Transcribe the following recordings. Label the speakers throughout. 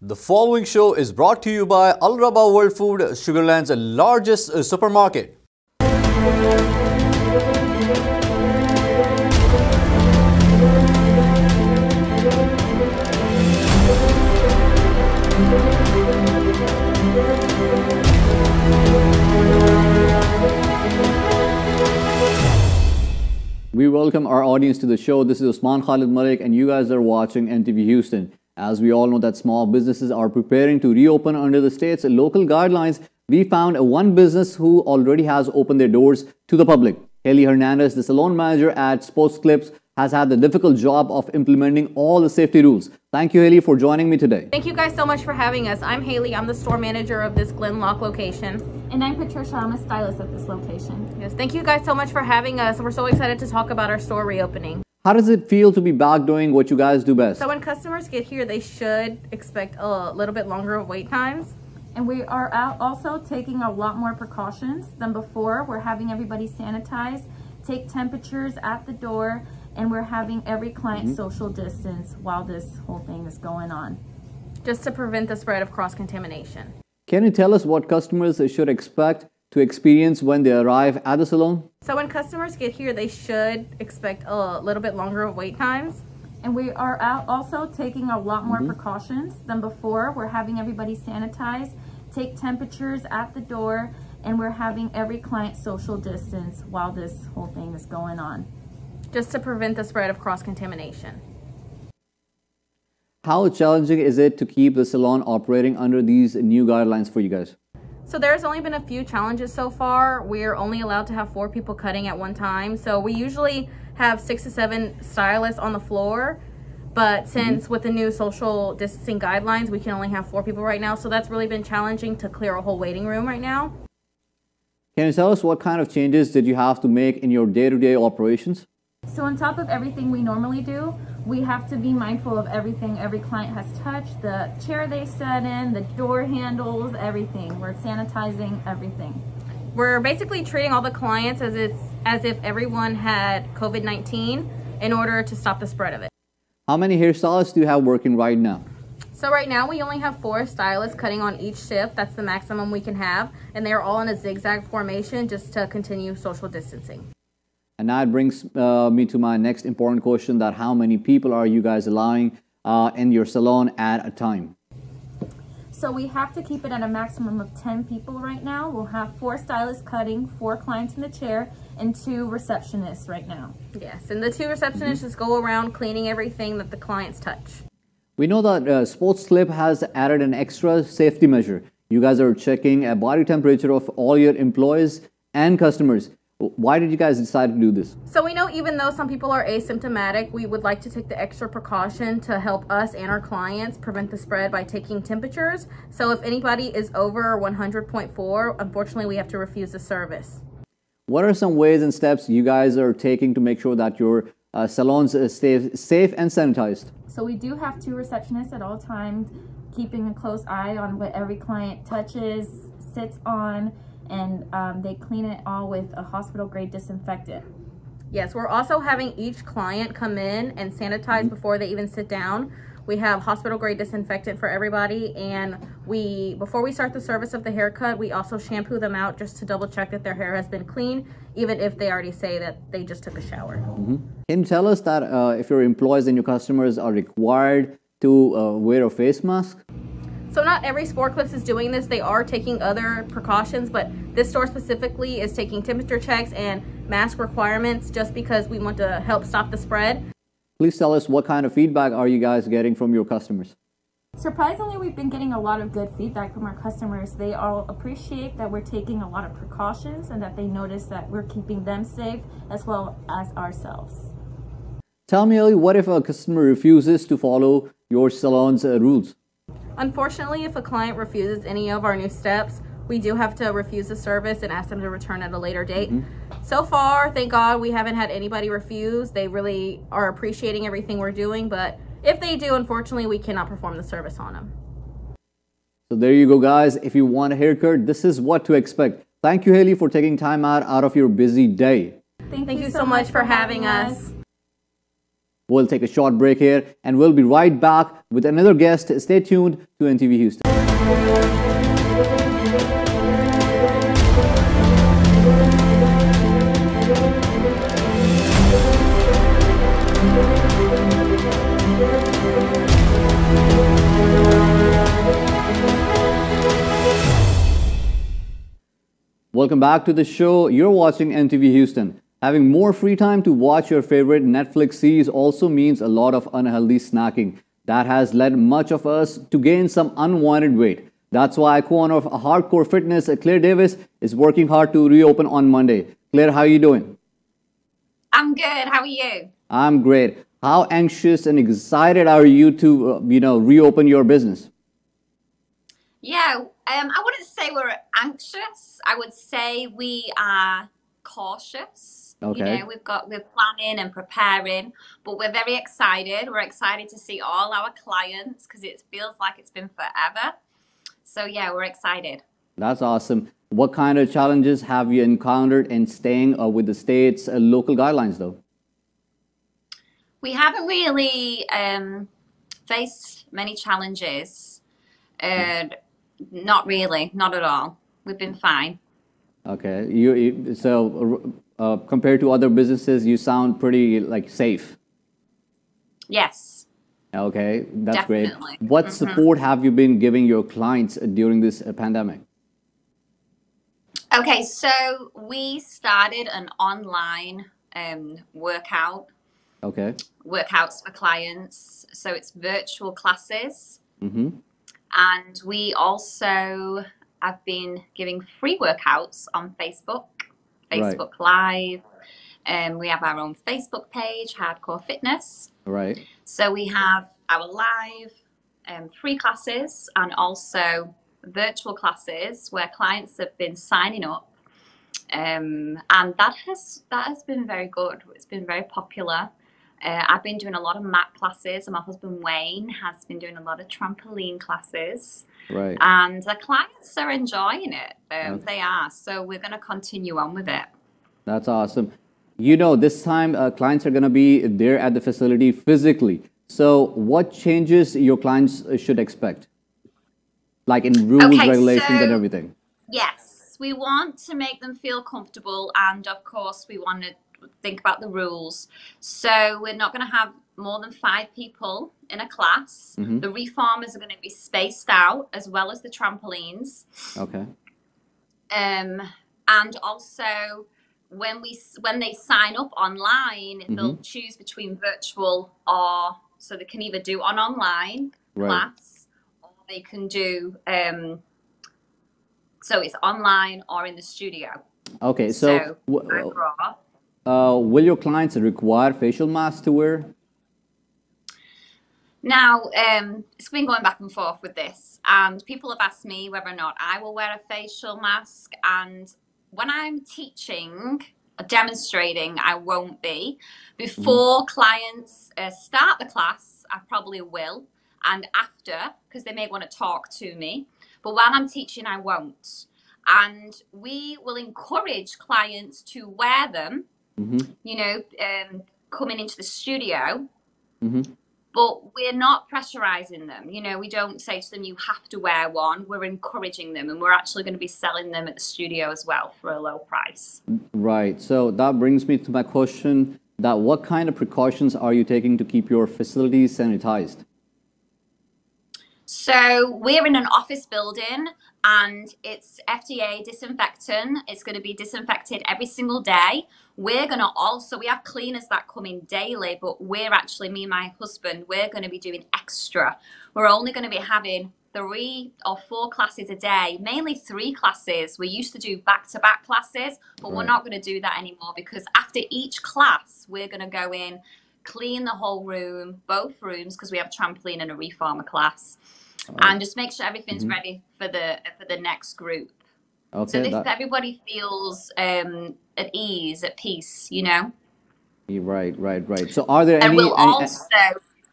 Speaker 1: The following show is brought to you by Al Rabaa World Food, Sugarland's largest supermarket. We welcome our audience to the show. This is Usman Khalid Malik and you guys are watching NTV Houston. As we all know that small businesses are preparing to reopen under the state's local guidelines, we found one business who already has opened their doors to the public. Haley Hernandez, the salon manager at Sports Clips, has had the difficult job of implementing all the safety rules. Thank you, Haley, for joining me today.
Speaker 2: Thank you guys so much for having us. I'm Haley. I'm the store manager of this Glen Lock location.
Speaker 3: And I'm Patricia. I'm a stylist at this location.
Speaker 2: Yes, thank you guys so much for having us. We're so excited to talk about our store reopening.
Speaker 1: How does it feel to be back doing what you guys do best?
Speaker 2: So when customers get here, they should expect a little bit longer of wait times.
Speaker 3: And we are also taking a lot more precautions than before. We're having everybody sanitize, take temperatures at the door, and we're having every client social distance while this whole thing is going on.
Speaker 2: Just to prevent the spread of cross-contamination.
Speaker 1: Can you tell us what customers should expect to experience when they arrive at the salon?
Speaker 2: So when customers get here, they should expect a little bit longer of wait times.
Speaker 3: And we are also taking a lot more precautions than before. We're having everybody sanitize, take temperatures at the door, and we're having every client social distance while this whole thing is going on.
Speaker 2: Just to prevent the spread of cross-contamination.
Speaker 1: How challenging is it to keep the salon operating under these new guidelines for you guys?
Speaker 2: So there's only been a few challenges so far. We're only allowed to have 4 people cutting at one time. So we usually have 6 to 7 stylists on the floor. But since with the new social distancing guidelines, we can only have 4 people right now. So that's really been challenging to clear a whole waiting room right now.
Speaker 1: Can you tell us what kind of changes did you have to make in your day-to-day operations?
Speaker 3: So on top of everything we normally do, we have to be mindful of everything every client has touched, the chair they sat in, the door handles, everything. We're sanitizing everything.
Speaker 2: We're basically treating all the clients as if everyone had COVID-19 in order to stop the spread of it.
Speaker 1: How many hairstylists do you have working right now?
Speaker 2: So right now we only have 4 stylists cutting on each shift. That's the maximum we can have. And they're all in a zigzag formation just to continue social distancing.
Speaker 1: And that brings me to my next important question, that how many people are you guys allowing in your salon at a time?
Speaker 3: So we have to keep it at a maximum of 10 people right now. We'll have 4 stylists cutting, 4 clients in the chair, and 2 receptionists right now.
Speaker 2: Yes, and the 2 receptionists just go around cleaning everything that the clients touch.
Speaker 1: We know that Sports Clip has added an extra safety measure. You guys are checking a body temperature of all your employees and customers. Why did you guys decide to do this?
Speaker 2: So we know even though some people are asymptomatic, we would like to take the extra precaution to help us and our clients prevent the spread by taking temperatures. So if anybody is over 100.4, unfortunately we have to refuse the service.
Speaker 1: What are some ways and steps you guys are taking to make sure that your salons stay safe and sanitized?
Speaker 3: So we do have 2 receptionists at all times, keeping a close eye on what every client touches, sits on, and they clean it all with a hospital-grade disinfectant.
Speaker 2: Yes, we're also having each client come in and sanitize before they even sit down. We have hospital-grade disinfectant for everybody, and before we start the service of the haircut, we also shampoo them out just to double-check that their hair has been clean, even if they already say that they just took a shower.
Speaker 1: Can you tell us that if your employees and your customers are required to wear a face mask?
Speaker 2: So not every Sport Clips is doing this. They are taking other precautions, but this store specifically is taking temperature checks and mask requirements just because we want to help stop the spread.
Speaker 1: Please tell us what kind of feedback are you guys getting from your customers?
Speaker 3: Surprisingly, we've been getting a lot of good feedback from our customers. They all appreciate that we're taking a lot of precautions and that they notice that we're keeping them safe as well as ourselves.
Speaker 1: Tell me, Ali, what if a customer refuses to follow your salon's rules?
Speaker 2: Unfortunately, if a client refuses any of our new steps, we do have to refuse the service and ask them to return at a later date. So far, thank God, we haven't had anybody refuse. They really are appreciating everything we're doing, but if they do, unfortunately, we cannot perform the service on them.
Speaker 1: So there you go, guys. If you want a haircut, this is what to expect. Thank you, Haley, for taking time out of your busy day.
Speaker 2: Thank you so much for having us.
Speaker 1: We'll take a short break here and we'll be right back with another guest. Stay tuned to NTV Houston. Welcome back to the show. You're watching NTV Houston. Having more free time to watch your favorite Netflix series also means a lot of unhealthy snacking. That has led much of us to gain some unwanted weight. That's why co-owner of Hardcore Fitness, Claire Davis, is working hard to reopen on Monday. Claire, how are you doing?
Speaker 4: I'm good. How are you?
Speaker 1: I'm great. How anxious and excited are you to, reopen your business?
Speaker 4: Yeah, I wouldn't say we're anxious. I would say we are cautious.
Speaker 1: Okay.
Speaker 4: We're planning and preparing, but we're very excited. We're excited to see all our clients because it feels like it's been forever. So yeah, we're excited.
Speaker 1: That's awesome. What kind of challenges have you encountered in staying with the state's local guidelines, though?
Speaker 4: We haven't really faced many challenges. Not really, not at all. We've been fine.
Speaker 1: Okay. Compared to other businesses, you sound pretty safe.
Speaker 4: Yes.
Speaker 1: Okay, that's
Speaker 4: Definitely.
Speaker 1: Great. What support have you been giving your clients during this pandemic?
Speaker 4: Okay, so we started an online workout.
Speaker 1: Okay.
Speaker 4: Workouts for clients. So it's virtual classes.
Speaker 1: Mm-hmm.
Speaker 4: And we also have been giving free workouts on Facebook Live. We have our own Facebook page, Hardcore Fitness.
Speaker 1: Right.
Speaker 4: So we have our live free classes and also virtual classes where clients have been signing up. And that has been very good. It's been very popular. I've been doing a lot of mat classes, and my husband Wayne has been doing a lot of trampoline classes.
Speaker 1: Right.
Speaker 4: And the clients are enjoying it. They are. So we're going to continue on with it.
Speaker 1: That's awesome. This time clients are going to be there at the facility physically. So what changes your clients should expect? Like in rules, regulations, and everything?
Speaker 4: Yes. We want to make them feel comfortable. And of course, we want to think about the rules. So we're not going to have more than 5 people in a class.
Speaker 1: Mm-hmm.
Speaker 4: The reformers are going to be spaced out as well as the trampolines.
Speaker 1: Okay.
Speaker 4: And also when they sign up online, they'll choose between virtual so they can either do an online class or they can do so it's online or in the studio.
Speaker 1: Okay, so will your clients require facial masks to wear?
Speaker 4: Now, it's been going back and forth with this, and people have asked me whether or not I will wear a facial mask. And when I'm teaching, demonstrating, I won't be. Before clients start the class, I probably will, and after, because they may want to talk to me. But while I'm teaching, I won't. And we will encourage clients to wear them. Coming into the studio, but we're not pressurizing them. We don't say to them, you have to wear one. We're encouraging them, and we're actually going to be selling them at the studio as well for a low price. Right.
Speaker 1: So that brings me to my question, that what kind of precautions are you taking to keep your facilities sanitized?
Speaker 4: So we're in an office building, and it's FDA disinfectant. It's going to be disinfected every single day. We're going to also, we have cleaners that come in daily, but we're actually, me and my husband, we're going to be doing extra. We're only going to be having 3 or 4 classes a day, mainly 3 classes. We used to do back-to-back classes, but we're not going to do that anymore, because after each class, we're going to go in, clean the whole room, both rooms, because we have a trampoline and a reformer class. And just make sure everything's ready for the next group.
Speaker 1: Okay,
Speaker 4: so everybody feels at ease, at peace,
Speaker 1: Right. So are there
Speaker 4: and we'll also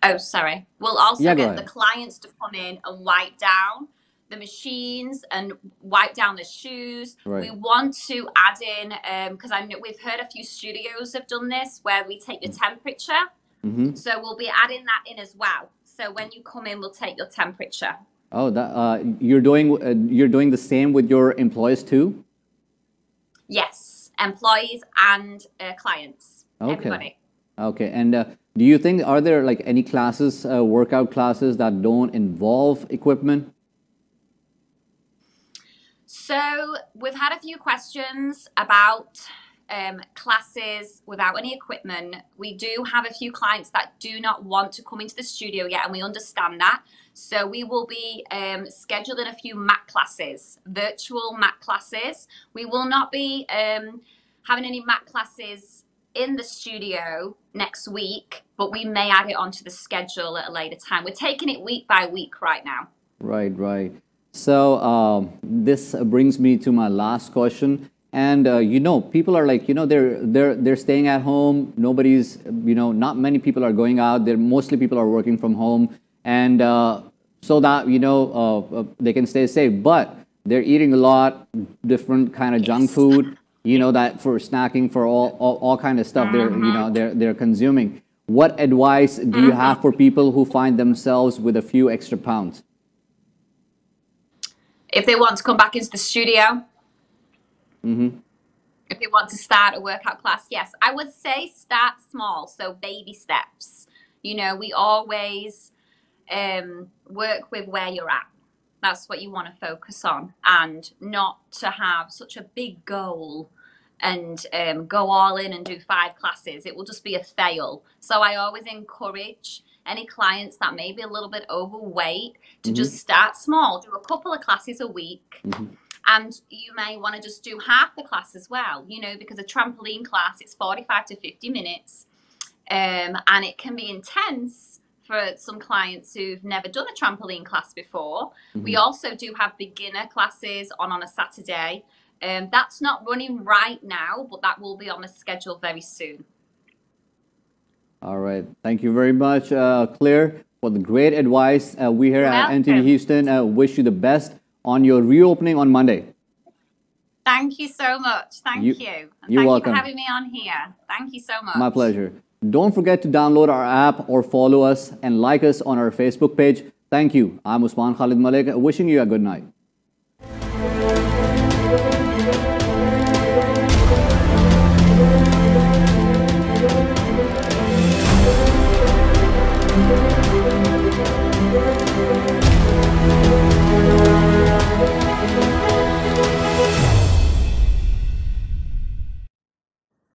Speaker 4: get the clients to come in and wipe down the machines and wipe down the shoes. We want to add in, because I know we've heard a few studios have done this, where we take your temperature So we'll be adding that in as well. So when you come in, we'll take your temperature.
Speaker 1: Oh, that you're doing the same with your employees too?
Speaker 4: Yes, employees and clients.
Speaker 1: Okay.
Speaker 4: Everybody.
Speaker 1: Okay, and do you think, are there like any classes, workout classes that don't involve equipment?
Speaker 4: So we've had a few questions about classes without any equipment. We do have a few clients that do not want to come into the studio yet, and we understand that. So we will be scheduling a few mat classes, virtual mat classes. We will not be having any mat classes in the studio next week, but we may add it onto the schedule at a later time. We're taking it week by week right now.
Speaker 1: Right, right. So this brings me to my last question. And you know, people are like, you know, they're staying at home. Nobody's, you know, not many people are going out. Mostly people are working from home, and so that, you know, they can stay safe. But they're eating a lot different kind of junk food. You know, that for snacking, for all kind of stuff they're consuming. What advice do you have for people who find themselves with a few extra pounds?
Speaker 4: If they want to come back into the studio, if they want to start a workout class, yes, I would say start small, so baby steps. You know, we always work with where you're at. That's what you want to focus on, and not to have such a big goal and go all in and do 5 classes. It will just be a fail. So I always encourage any clients that may be a little bit overweight to just start small, do a couple of classes a week. And you may want to just do half the class as well, you know, because a trampoline class, it's 45 to 50 minutes. And it can be intense for some clients who've never done a trampoline class before. We also do have beginner classes on a Saturday. That's not running right now, but that will be on the schedule very soon.
Speaker 1: All right. Thank you very much, Claire, for the great advice. We here at NTV Houston wish you the best on your reopening on Monday.
Speaker 4: Thank you so much. Thank you.
Speaker 1: You're welcome.
Speaker 4: Thank you for having me on here. Thank you so much.
Speaker 1: My pleasure. Don't forget to download our app or follow us and like us on our Facebook page. Thank you. I'm Usman Khalid Malik, wishing you a good night.